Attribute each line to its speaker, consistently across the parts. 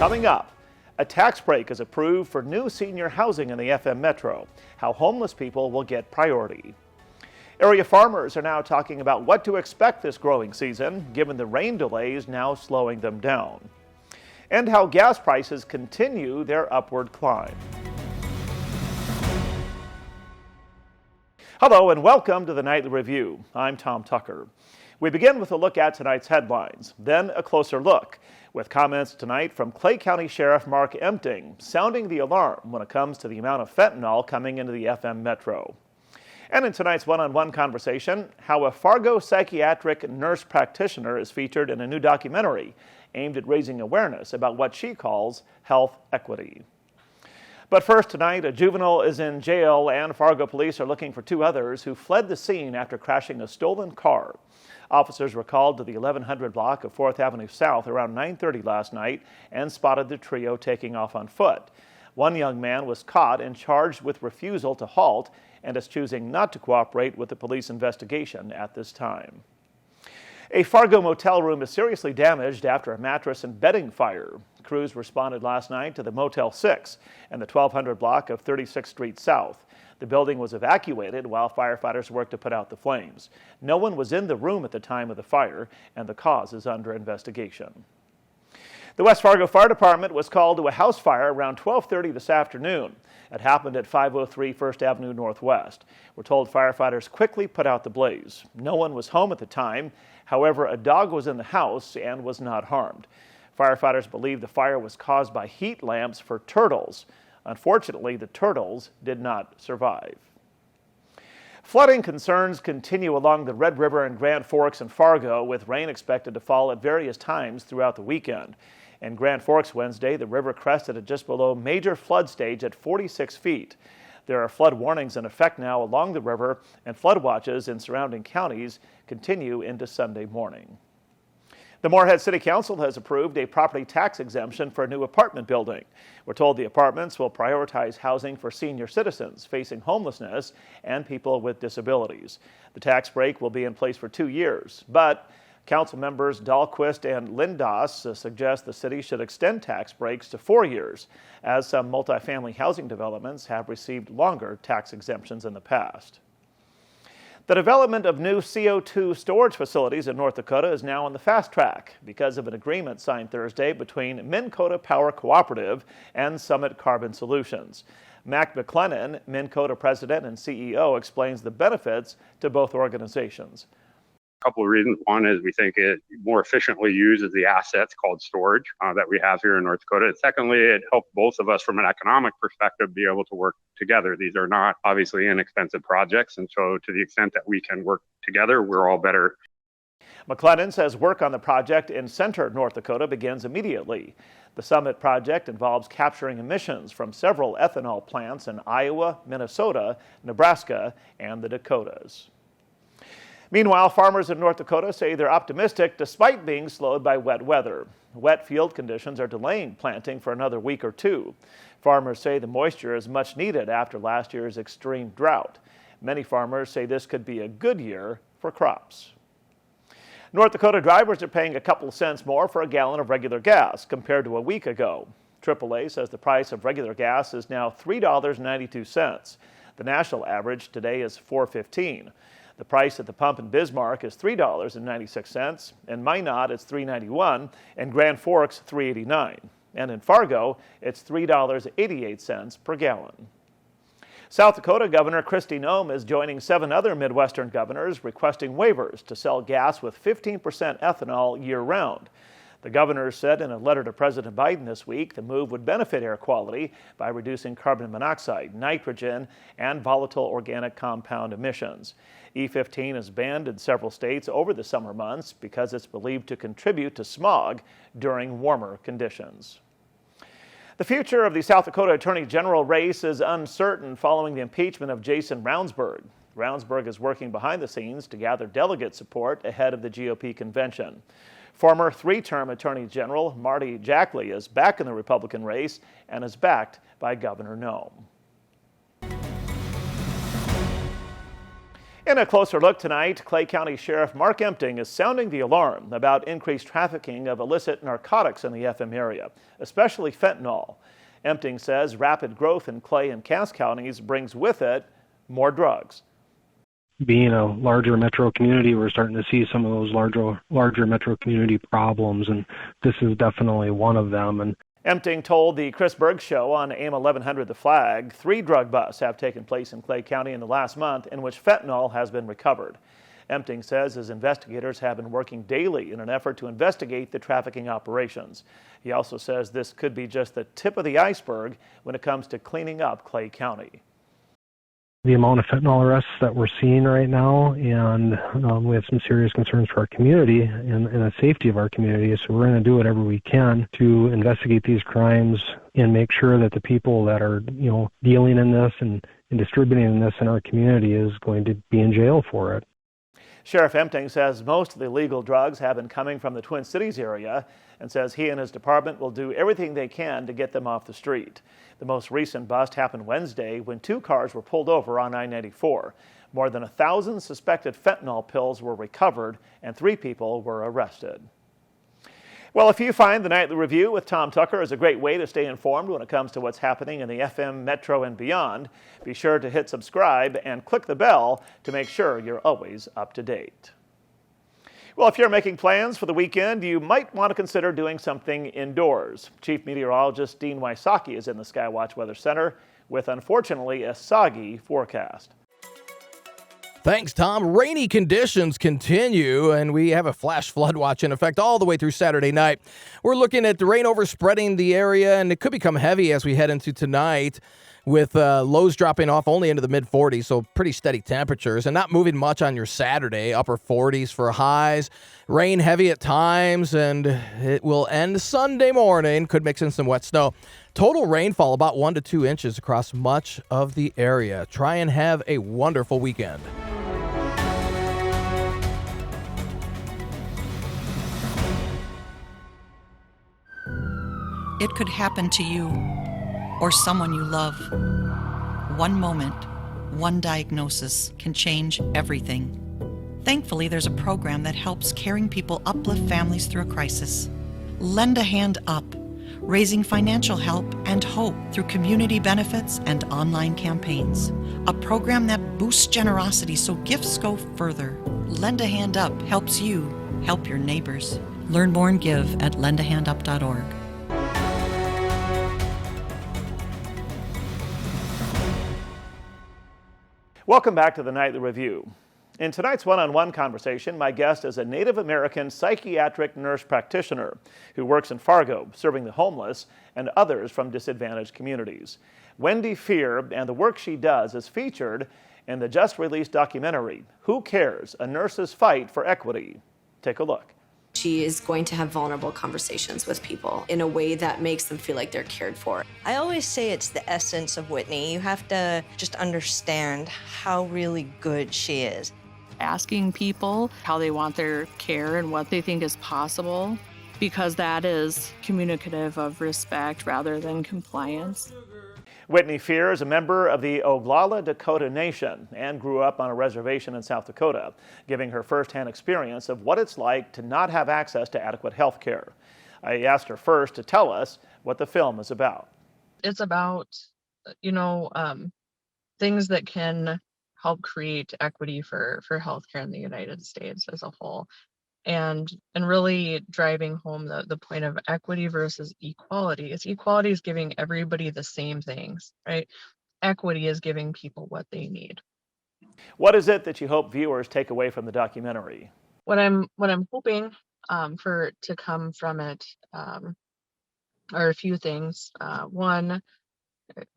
Speaker 1: Coming up, a tax break is approved for new senior housing in the FM Metro. How homeless people will get priority. Area farmers are now talking about what to expect this growing season, given the rain delays now slowing them down. And how gas prices continue their upward climb. Hello and welcome to the Nightly Review. I'm Tom Tucker. We begin with a look at tonight's headlines, then a closer look, with comments tonight from Clay County Sheriff Mark Empting, sounding the alarm when it comes to the amount of fentanyl coming into the FM Metro. And in tonight's one-on-one conversation, how a Fargo psychiatric nurse practitioner is featured in a new documentary aimed at raising awareness about what she calls health equity. But first tonight, a juvenile is in jail and Fargo police are looking for two others who fled the scene after crashing a stolen car. Officers were called to the 1100 block of 4th Avenue South around 9:30 last night and spotted the trio taking off on foot. One young man was caught and charged with refusal to halt and is choosing not to cooperate with the police investigation at this time. A Fargo motel room is seriously damaged after a mattress and bedding fire. Crews responded last night to the Motel 6 and the 1200 block of 36th Street South. The building was evacuated while firefighters worked to put out the flames. No one was in the room at the time of the fire, and the cause is under investigation. The West Fargo Fire Department was called to a house fire around 12:30 this afternoon. It happened at 503 1st Avenue Northwest. We're told firefighters quickly put out the blaze. No one was home at the time. However, a dog was in the house and was not harmed. Firefighters believe the fire was caused by heat lamps for turtles. Unfortunately, the turtles did not survive. Flooding concerns continue along the Red River in Grand Forks and Fargo, with rain expected to fall at various times throughout the weekend. In Grand Forks Wednesday, the river crested at just below major flood stage at 46 feet. There are flood warnings in effect now along the river, and flood watches in surrounding counties continue into Sunday morning. The Moorhead City Council has approved a property tax exemption for a new apartment building. We're told the apartments will prioritize housing for senior citizens facing homelessness and people with disabilities. The tax break will be in place for 2 years, but council members Dahlquist and Lindas suggest the city should extend tax breaks to 4 years, as some multifamily housing developments have received longer tax exemptions in the past. The development of new CO2 storage facilities in North Dakota is now on the fast track because of an agreement signed Thursday between Minnkota Power Cooperative and Summit Carbon Solutions. Mac McLennan, Minnkota president and CEO, explains the benefits to both organizations.
Speaker 2: A couple of reasons. One is we think it more efficiently uses the assets called storage that we have here in North Dakota. And secondly, it helps both of us from an economic perspective be able to work together. These are not obviously inexpensive projects, and so to the extent that we can work together, we're all better.
Speaker 1: McLennan says work on the project in Center, North Dakota begins immediately. The Summit project involves capturing emissions from several ethanol plants in Iowa, Minnesota, Nebraska, and the Dakotas. Meanwhile, farmers in North Dakota say they're optimistic despite being slowed by wet weather. Wet field conditions are delaying planting for another week or two. Farmers say the moisture is much needed after last year's extreme drought. Many farmers say this could be a good year for crops. North Dakota drivers are paying a couple cents more for a gallon of regular gas compared to a week ago. AAA says the price of regular gas is now $3.92. The national average today is $4.15. The price at the pump in Bismarck is $3.96, in Minot it's $3.91, and Grand Forks $3.89. And in Fargo, it's $3.88 per gallon. South Dakota Governor Kristi Noem is joining 7 other Midwestern governors requesting waivers to sell gas with 15% ethanol year-round. The governor said in a letter to President Biden this week the move would benefit air quality by reducing carbon monoxide, nitrogen, and volatile organic compound emissions. E15 is banned in several states over the summer months because it's believed to contribute to smog during warmer conditions. The future of the South Dakota Attorney General race is uncertain following the impeachment of Jason Ravnsborg. Ravnsborg is working behind the scenes to gather delegate support ahead of the GOP convention. Former 3-term Attorney General Marty Jackley is back in the Republican race and is backed by Governor Noem. In a closer look tonight, Clay County Sheriff Mark Empting is sounding the alarm about increased trafficking of illicit narcotics in the FM area, especially fentanyl. Empting says rapid growth in Clay and Cass counties brings with it more drugs.
Speaker 3: Being a larger metro community, we're starting to see some of those larger metro community problems, and this is definitely one of them. And
Speaker 1: Empting told the Chris Berg Show on AM 1100 The Flag 3 drug busts have taken place in Clay County in the last month in which fentanyl has been recovered. Empting says his investigators have been working daily in an effort to investigate the trafficking operations. He also says this could be just the tip of the iceberg when it comes to cleaning up Clay County.
Speaker 3: The amount of fentanyl arrests that we're seeing right now, and we have some serious concerns for our community and the safety of our community. So we're going to do whatever we can to investigate these crimes and make sure that the people that are, dealing in this and distributing this in our community is going to be in jail for it.
Speaker 1: Sheriff Empting says most of the illegal drugs have been coming from the Twin Cities area and says he and his department will do everything they can to get them off the street. The most recent bust happened Wednesday when 2 cars were pulled over on I-94. More than 1,000 suspected fentanyl pills were recovered and 3 people were arrested. Well, if you find the Nightly Review with Tom Tucker is a great way to stay informed when it comes to what's happening in the FM, Metro, and beyond, be sure to hit subscribe and click the bell to make sure you're always up to date. Well, if you're making plans for the weekend, you might want to consider doing something indoors. Chief Meteorologist Dean Wysocki is in the Skywatch Weather Center with, unfortunately, a soggy forecast.
Speaker 4: Thanks, Tom. Rainy conditions continue, and we have a flash flood watch in effect all the way through Saturday night. We're looking at the rain overspreading the area, and it could become heavy as we head into tonight, with lows dropping off only into the mid-40s, so pretty steady temperatures, and not moving much on your Saturday, upper 40s for highs. Rain heavy at times, and it will end Sunday morning. Could mix in some wet snow. Total rainfall about 1 to 2 inches across much of the area. Try and have a wonderful weekend.
Speaker 5: It could happen to you or someone you love. One moment, one diagnosis can change everything. Thankfully, there's a program that helps caring people uplift families through a crisis. Lend a Hand Up, raising financial help and hope through community benefits and online campaigns. A program that boosts generosity so gifts go further. Lend a Hand Up helps you help your neighbors. Learn more and give at lendahandup.org.
Speaker 1: Welcome back to the Nightly Review. In tonight's one-on-one conversation, my guest is a Native American psychiatric nurse practitioner who works in Fargo, serving the homeless and others from disadvantaged communities. Wendy Fear and the work she does is featured in the just-released documentary, Who Cares? A Nurse's Fight for Equity. Take a look.
Speaker 6: She is going to have vulnerable conversations with people in a way that makes them feel like they're cared for.
Speaker 7: I always say it's the essence of Whitney. You have to just understand how really good she is.
Speaker 8: Asking people how they want their care and what they think is possible, because that is communicative of respect rather than compliance.
Speaker 1: Whitney Fear is a member of the Oglala Dakota Nation and grew up on a reservation in South Dakota, giving her firsthand experience of what it's like to not have access to adequate health care. I asked her first to tell us what the film is about.
Speaker 9: It's about, things that can help create equity for healthcare in the United States as a whole. And really driving home the point of equity versus equality. Equality is giving everybody the same things, right? Equity is giving people what they need.
Speaker 1: What is it that you hope viewers take away from the documentary?
Speaker 9: What I'm hoping for to come from it are a few things. One,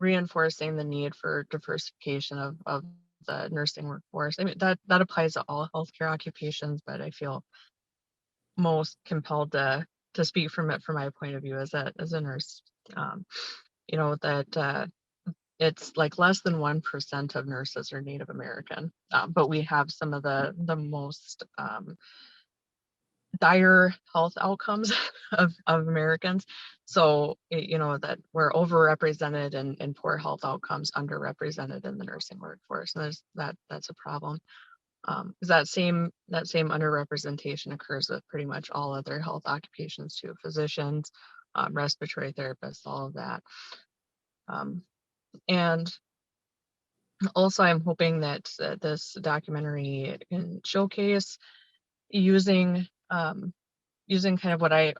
Speaker 9: reinforcing the need for diversification of the nursing workforce. I mean, that applies to all healthcare occupations, but I feel most compelled to speak from my point of view as a nurse. That it's like less than 1% of nurses are Native American, but we have some of the most dire health outcomes of Americans. So that we're overrepresented in poor health outcomes, underrepresented in the nursing workforce, and that's a problem. Because that same underrepresentation occurs with pretty much all other health occupations too, physicians, respiratory therapists, all of that. And also, I'm hoping that this documentary can showcase using using kind of what I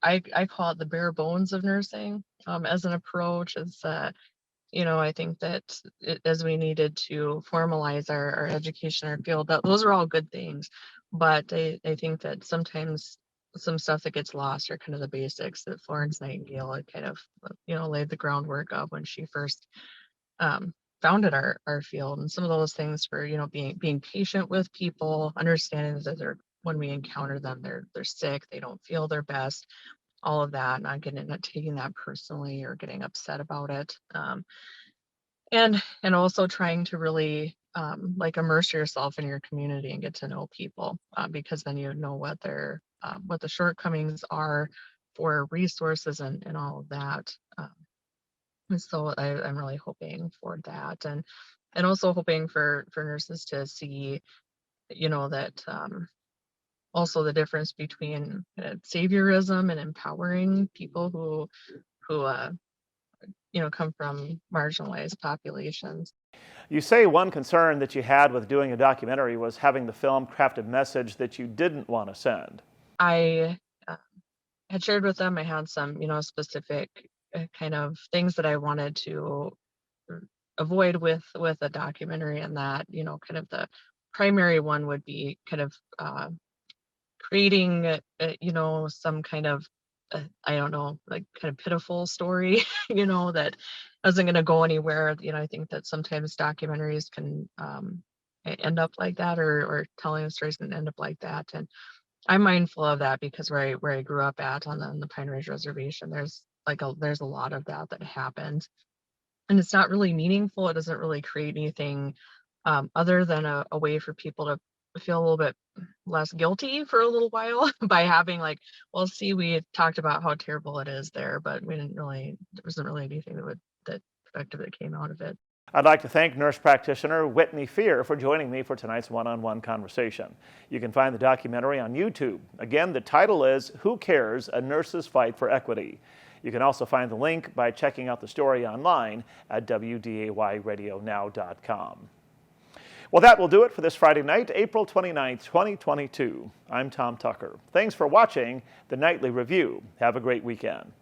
Speaker 9: call it the bare bones of nursing as an approach. Is I think that as we needed to formalize our education, our field, those are all good things. But I think that sometimes some stuff that gets lost are kind of the basics that Florence Nightingale had kind of, laid the groundwork of when she first founded our field. And some of those things for, being patient with people, understanding that when we encounter them, they're sick, they don't feel their best, all of that, not taking that personally or getting upset about it. And also trying to really immerse yourself in your community and get to know people, because then you know what the shortcomings are for resources and all of that. And so I'm really hoping for that, and also hoping for nurses to see, that also the difference between saviorism and empowering people who come from marginalized populations.
Speaker 1: You say one concern that you had with doing a documentary was having the film craft a message that you didn't want to send.
Speaker 9: I had shared with them I had some, specific kind of things that I wanted to avoid with a documentary, and that, kind of the primary one would be kind of creating, some kind of, I don't know, like kind of pitiful story, that isn't going to go anywhere. I think that sometimes documentaries can end up like that, or telling stories can end up like that. And I'm mindful of that because where I grew up at on the Pine Ridge Reservation, there's a lot of that happened. And it's not really meaningful. It doesn't really create anything other than a way for people to feel a little bit less guilty for a little while by having see, we had talked about how terrible it is there, but there wasn't really anything that effective that came out of it.
Speaker 1: I'd like to thank nurse practitioner Whitney Fear for joining me for tonight's one-on-one conversation. You can find the documentary on YouTube. Again, the title is Who Cares? A Nurse's Fight for Equity. You can also find the link by checking out the story online at WDAYradionow.com. Well, that will do it for this Friday night, April 29th, 2022. I'm Tom Tucker. Thanks for watching the Nightly Review. Have a great weekend.